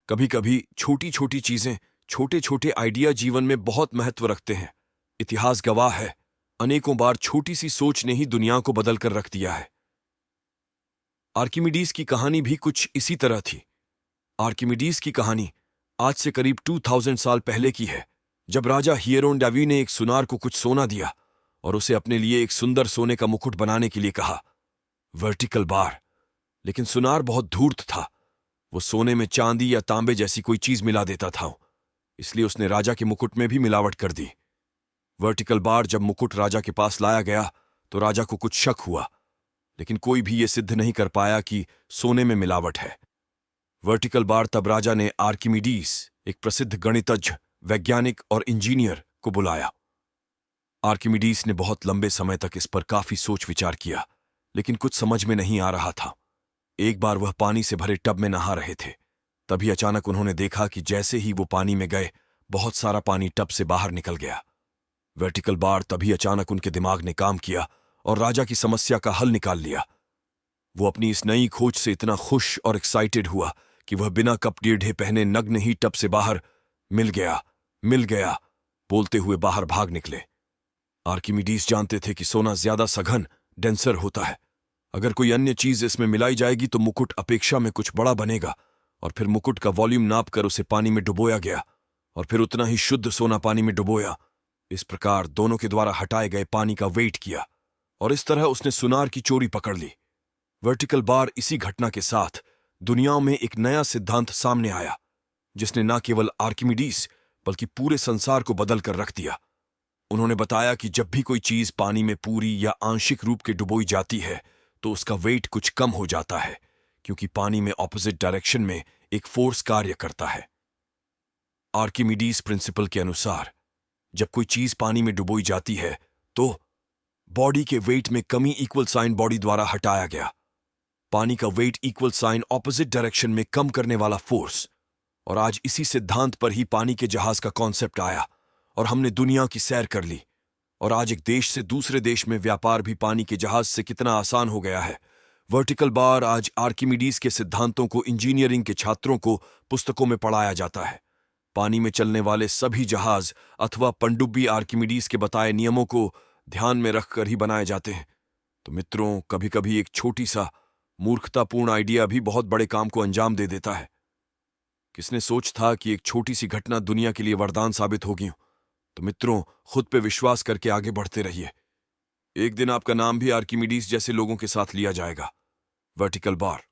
कभी कभी छोटी छोटी चीजें, छोटे छोटे आइडिया जीवन में बहुत महत्व रखते हैं। इतिहास गवाह है, अनेकों बार छोटी सी सोच ने ही दुनिया को बदल कर रख दिया है। आर्किमिडीज की कहानी भी कुछ इसी तरह थी। आर्किमिडीज की कहानी आज से करीब 2000 साल पहले की है, जब राजा हियरोन डावी ने एक सुनार को कुछ सोना दिया और उसे अपने लिए एक सुंदर सोने का मुकुट बनाने के लिए कहा, वर्टिकल बार। लेकिन सुनार बहुत धूर्त था। वो सोने में चांदी या तांबे जैसी कोई चीज मिला देता था, इसलिए उसने राजा के मुकुट में भी मिलावट कर दी। वर्टिकल बार जब मुकुट राजा के पास लाया गया तो राजा को कुछ शक हुआ, लेकिन कोई भी ये सिद्ध नहीं कर पाया कि सोने में मिलावट है। वर्टिकल बार तब राजा ने आर्किमिडीज, एक प्रसिद्ध गणितज्ञ, वैज्ञानिक और इंजीनियर, को बुलाया। आर्किमिडीज ने बहुत लंबे समय तक इस पर काफी सोच विचार किया, लेकिन कुछ समझ में नहीं आ रहा था। एक बार वह पानी से भरे टब में नहा रहे थे, तभी अचानक उन्होंने देखा कि जैसे ही वो पानी में गए, बहुत सारा पानी टब से बाहर निकल गया। वर्टिकल बार तभी अचानक उनके दिमाग ने काम किया और राजा की समस्या का हल निकाल लिया। वो अपनी इस नई खोज से इतना खुश और एक्साइटेड हुआ कि वह बिना कपड़े पहने नग्न ही टब से बाहर मिल गया बोलते हुए बाहर भाग निकले। आर्किमिडीज जानते थे कि सोना ज्यादा सघन, डेंसर होता है। अगर कोई अन्य चीज इसमें मिलाई जाएगी तो मुकुट अपेक्षा में कुछ बड़ा बनेगा, और फिर मुकुट का वॉल्यूम नापकर उसे पानी में डुबोया गया और फिर उतना ही शुद्ध सोना पानी में डुबोया। इस प्रकार दोनों के द्वारा हटाए गए पानी का वेट किया और इस तरह उसने सुनार की चोरी पकड़ ली। वर्टिकल बार इसी घटना के साथ दुनिया में एक नया सिद्धांत सामने आया, जिसने न केवल आर्किमिडीज बल्कि पूरे संसार को बदल कर रख दिया। उन्होंने बताया कि जब भी कोई चीज पानी में पूरी या आंशिक रूप के डुबोई जाती है तो उसका वेट कुछ कम हो जाता है, क्योंकि पानी में ऑपोजिट डायरेक्शन में एक फोर्स कार्य करता है। आर्किमिडीज प्रिंसिपल के अनुसार जब कोई चीज पानी में डुबोई जाती है तो बॉडी के वेट में कमी इक्वल साइन बॉडी द्वारा हटाया गया। पानी का weight equal sign opposite direction में कम करने वाला फोर्स। और आज इसी सिद्धांत पर ही पानी के जहाज का कॉन्सेप्ट आया और हमने दुनिया की सैर कर ली। और आज एक देश से दूसरे देश में व्यापार भी पानी के जहाज से कितना आसान हो गया है। वर्टिकल बार आज आर्किमिडीज के सिद्धांतों को इंजीनियरिंग के छात्रों को पुस्तकों में पढ़ाया जाता है। पानी में चलने वाले सभी जहाज अथवा पनडुब्बी आर्किमिडीज के बताए नियमों को ध्यान में रखकर ही बनाए जाते हैं। तो मित्रों, कभी कभी एक छोटी सा मूर्खतापूर्ण आइडिया भी बहुत बड़े काम को अंजाम दे देता है। किसने सोच था कि एक छोटी सी घटना दुनिया के लिए वरदान साबित होगी। तो मित्रों, खुद पे विश्वास करके आगे बढ़ते रहिए। एक दिन आपका नाम भी आर्किमिडीज जैसे लोगों के साथ लिया जाएगा। Vertical bar.